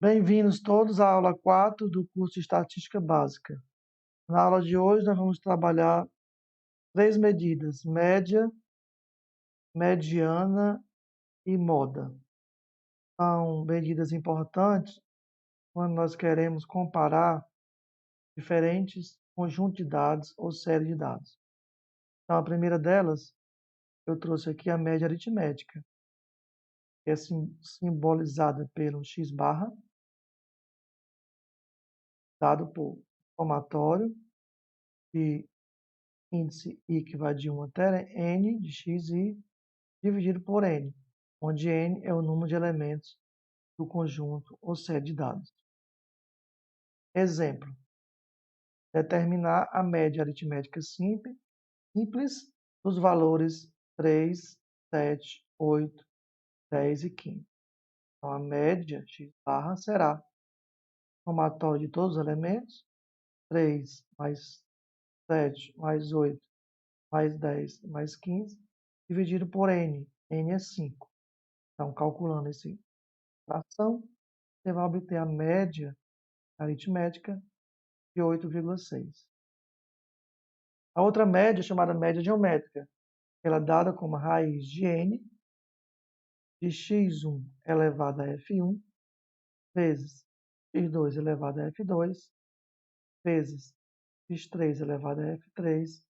Bem-vindos todos à aula 4 do curso de Estatística Básica. Na aula de hoje, nós vamos trabalhar três medidas: média, mediana e moda. São medidas importantes quando nós queremos comparar diferentes conjuntos de dados ou série de dados. Então, a primeira delas, eu trouxe aqui a média aritmética, que é simbolizada pelo x barra, dado por somatório de índice i que vai de 1 até n de xi dividido por n, onde n é o número de elementos do conjunto ou série de dados. Exemplo: determinar a média aritmética simples dos valores 3, 7, 8, 10 e 15. Então, a média x barra será somatório de todos os elementos, 3 mais 7 mais 8 mais 10 mais 15, dividido por n. N é 5. Então, calculando essa fração, você vai obter a média aritmética de 8,6. A outra média, chamada média geométrica, ela é dada como a raiz de n de x1 elevado a f1 vezes x2 elevado a f2 vezes x3 elevado a f3,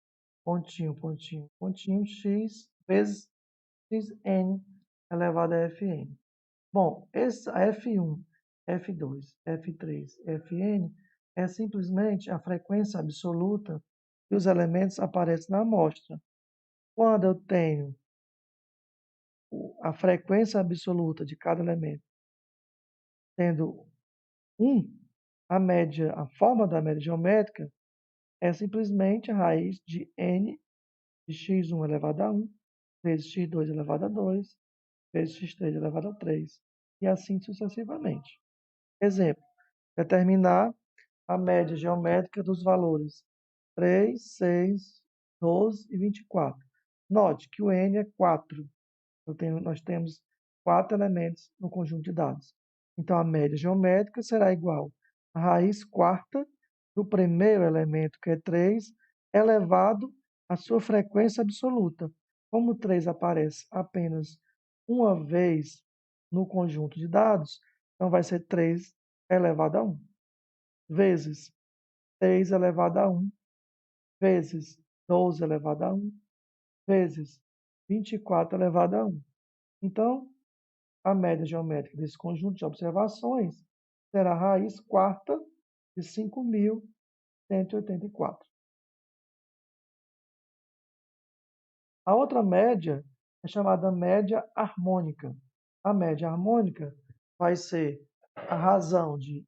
pontinho, pontinho, pontinho, x vezes xn elevado a fn. Bom, essa f1, f2, f3, fn é simplesmente a frequência absoluta que os elementos aparecem na amostra. Quando eu tenho a frequência absoluta de cada elemento sendo 1, a forma da média geométrica é simplesmente a raiz de n de x1 elevado a 1 vezes x2 elevado a 2 vezes x3 elevado a 3 e assim sucessivamente. Exemplo: determinar a média geométrica dos valores 3, 6, 12 e 24. Note que o n é 4. Nós temos 4 elementos no conjunto de dados. Então, a média geométrica será igual à raiz quarta do primeiro elemento, que é 3, elevado à sua frequência absoluta. Como 3 aparece apenas uma vez no conjunto de dados, então vai ser 3 elevado a 1, vezes 6 elevado a 1, vezes 12 elevado a 1, vezes 24 elevado a 1. Então, a média geométrica desse conjunto de observações será a raiz quarta de 5.184. A outra média é chamada média harmônica. A média harmônica vai ser a razão de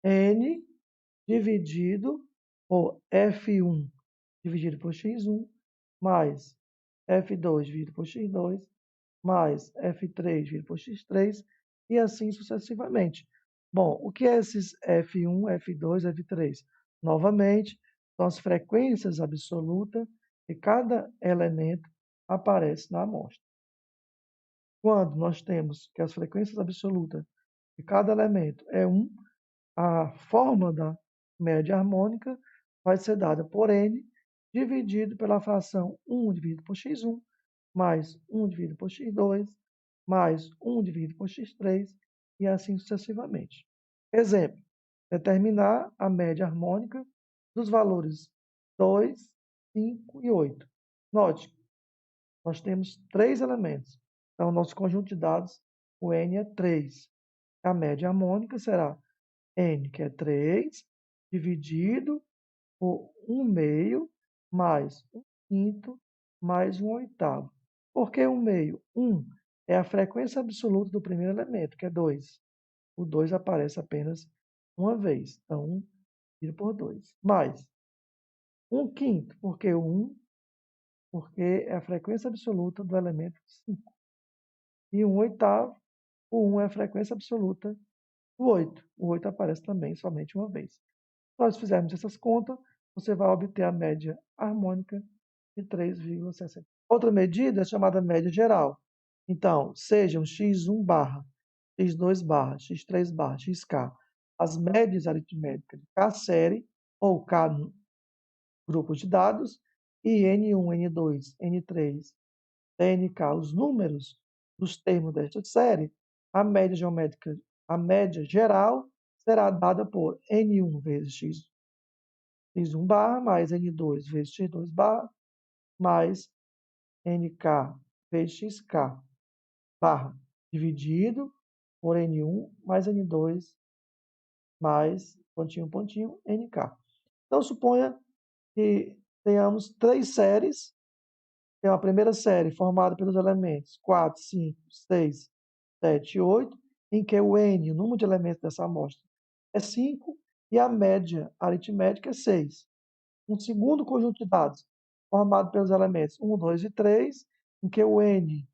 n dividido por f1 dividido por x1, mais f2 dividido por x2, mais f3 dividido por x3, e assim sucessivamente. Bom, o que é esses f1, f2, f3? Novamente, são as frequências absolutas que cada elemento aparece na amostra. Quando nós temos que as frequências absolutas de cada elemento é 1, a forma da média harmônica vai ser dada por n dividido pela fração 1 dividido por x1, mais 1 dividido por x2, mais 1 dividido por x3, e assim sucessivamente. Exemplo: determinar a média harmônica dos valores 2, 5 e 8. Note, nós temos 3 elementos. Então, nosso conjunto de dados, o n é 3. A média harmônica será n, que é 3, dividido por 1 meio, mais 1 quinto, mais 1 oitavo. Por que 1 meio? 1 é a frequência absoluta do primeiro elemento, que é 2. O 2 aparece apenas uma vez. Então, 1 dividido por 2. Mais 1 quinto, porque o 1, porque é a frequência absoluta do elemento 5. E 1 oitavo, o 1 é a frequência absoluta do 8. O 8 aparece também somente uma vez. Se nós fizermos essas contas, você vai obter a média harmônica de 3,60. Outra medida é chamada média geral. Então, sejam x1 barra, x2 barra, x3 barra, xk, as médias aritméticas de K série ou K grupos de dados, e N1, N2, N3, Nk, os números dos termos desta série, a média geométrica, a média geral será dada por N1 vezes x1 barra, mais N2 vezes x2 barra, mais Nk vezes xk barra, dividido por N1 mais N2 mais, pontinho, pontinho, Nk. Então, suponha que tenhamos três séries. Tem uma primeira série formada pelos elementos 4, 5, 6, 7 e 8, em que o n, o número de elementos dessa amostra, é 5 e a média aritmética é 6. Um segundo conjunto de dados formado pelos elementos 1, 2 e 3, em que o n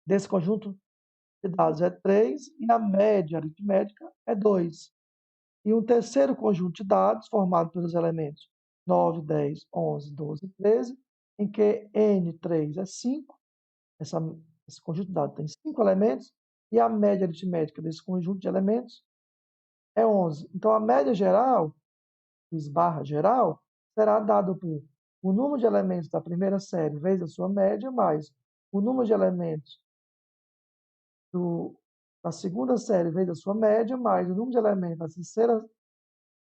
desse conjunto de dados é 3 e a média aritmética é 2. E um terceiro conjunto de dados formado pelos elementos 9, 10, 11, 12 e 13, em que N3 é 5, esse conjunto de dados tem 5 elementos, e a média aritmética desse conjunto de elementos é 11. Então, a média geral, x barra geral, será dada por o número de elementos da primeira série vezes a sua média, mais o número de elementos da segunda série vezes a sua média, mais o número de elementos da terceira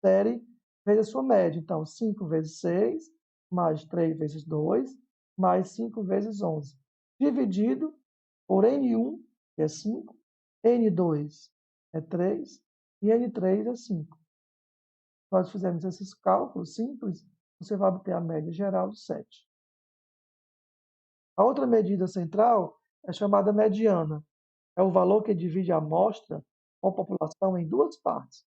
série vezes a sua média. Então, 5 vezes 6, mais 3 vezes 2, mais 5 vezes 11. Dividido por N1, que é 5, N2 é 3 e N3 é 5. Nós fizemos esses cálculos simples, você vai obter a média geral de 7. A outra medida central é chamada mediana. É o valor que divide a amostra ou população em duas partes.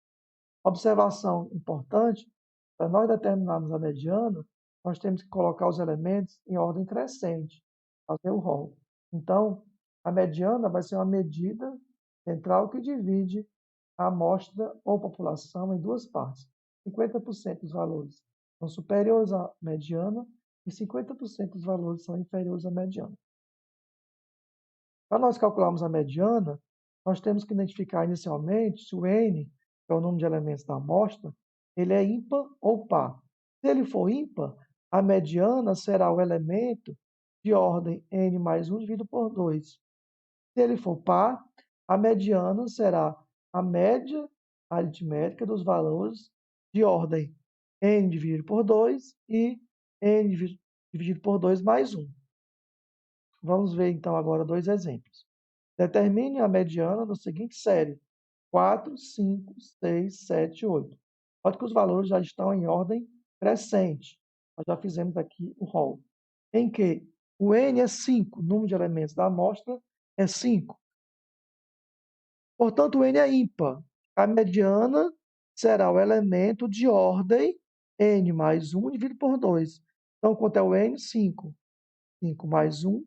Observação importante: para nós determinarmos a mediana, nós temos que colocar os elementos em ordem crescente, fazer o rol. Então, a mediana vai ser uma medida central que divide a amostra ou população em duas partes. 50% dos valores são superiores à mediana e 50% dos valores são inferiores à mediana. Para nós calcularmos a mediana, nós temos que identificar inicialmente se o n, que é o número de elementos da amostra, ele é ímpar ou par. Se ele for ímpar, a mediana será o elemento de ordem n mais 1 dividido por 2. Se ele for par, a mediana será a média aritmética dos valores de ordem n dividido por 2 e n dividido por 2 mais 1. Vamos ver, então, agora dois exemplos. Determine a mediana da seguinte série: 4, 5, 6, 7, 8. Pode que os valores já estão em ordem crescente. Nós já fizemos aqui o rol. Em que o n é 5, o número de elementos da amostra é 5. Portanto, o n é ímpar. A mediana será o elemento de ordem n mais 1 dividido por 2. Então, quanto é o n? 5. 5 mais 1,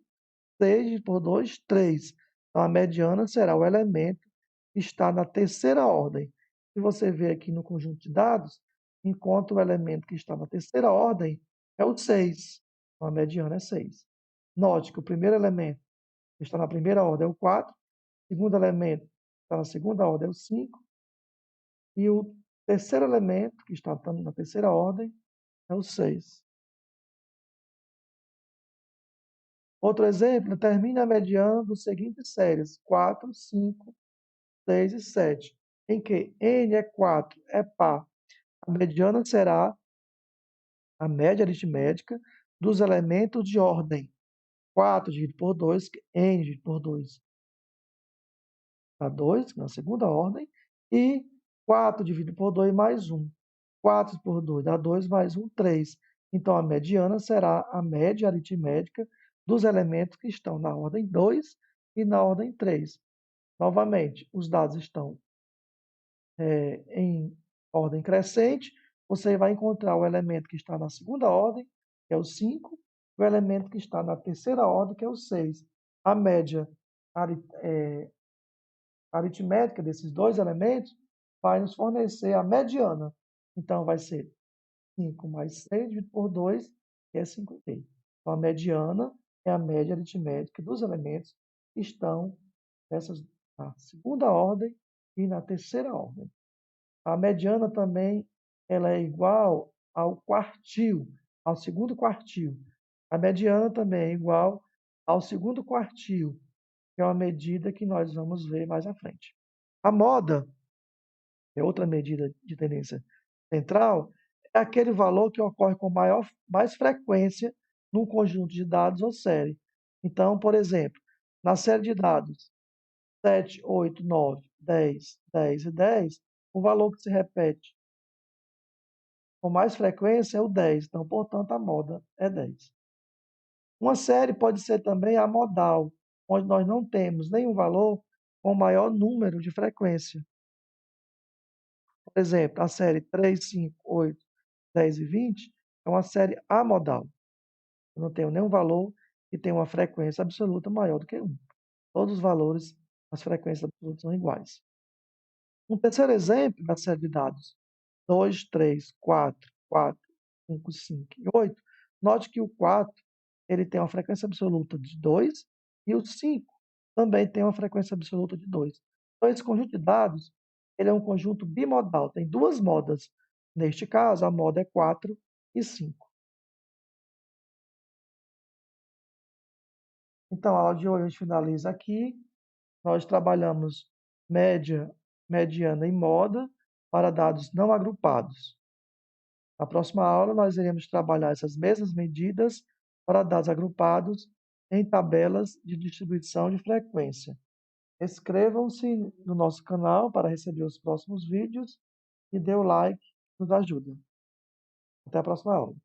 6 por 2, 3. Então, a mediana será o elemento que está na terceira ordem. Se você vê aqui no conjunto de dados, encontra o elemento que está na terceira ordem é o 6. Então, a mediana é 6. Note que o primeiro elemento que está na primeira ordem é o 4, o segundo elemento que está na segunda ordem é o 5, e o terceiro elemento que está na terceira ordem é o 6. Outro exemplo, determine a mediana dos seguintes séries: 4, 5, 6 e 7, em que n é 4, é par. A mediana será a média aritmética dos elementos de ordem 4 dividido por 2, n dividido por 2 dá 2, na segunda ordem, e 4 dividido por 2 mais 1. 4 por 2 dá 2 mais 1, 3. Então, a mediana será a média aritmética dos elementos que estão na ordem 2 e na ordem 3. Novamente, os dados estão em ordem crescente. Você vai encontrar o elemento que está na segunda ordem, que é o 5, e o elemento que está na terceira ordem, que é o 6. A média aritmética desses dois elementos vai nos fornecer a mediana. Então, vai ser 5 mais 6 dividido por 2, que é 5,5. Então, a mediana é a média aritmética dos elementos que estão na segunda ordem e na terceira ordem. A mediana também ela é igual ao quartil, ao segundo quartil. A mediana também é igual ao segundo quartil, que é uma medida que nós vamos ver mais à frente. A moda, que é outra medida de tendência central, é aquele valor que ocorre com mais frequência num conjunto de dados ou série. Então, por exemplo, na série de dados 7, 8, 9, 10, 10 e 10, o valor que se repete com mais frequência é o 10. Então, portanto, a moda é 10. Uma série pode ser também amodal, onde nós não temos nenhum valor com maior número de frequência. Por exemplo, a série 3, 5, 8, 10 e 20 é uma série amodal. Eu não tenho nenhum valor que tenha uma frequência absoluta maior do que 1. Todos os valores, as frequências absolutas são iguais. Um terceiro exemplo da série de dados 2, 3, 4, 4, 5, 5 e 8. Note que o 4 ele tem uma frequência absoluta de 2 e o 5 também tem uma frequência absoluta de 2. Então, esse conjunto de dados ele é um conjunto bimodal, tem duas modas. Neste caso, a moda é 4 e 5. Então, a aula de hoje a gente finaliza aqui. Nós trabalhamos média, mediana e moda para dados não agrupados. Na próxima aula, nós iremos trabalhar essas mesmas medidas para dados agrupados em tabelas de distribuição de frequência. Inscrevam-se no nosso canal para receber os próximos vídeos e dê o like, nos ajuda. Até a próxima aula.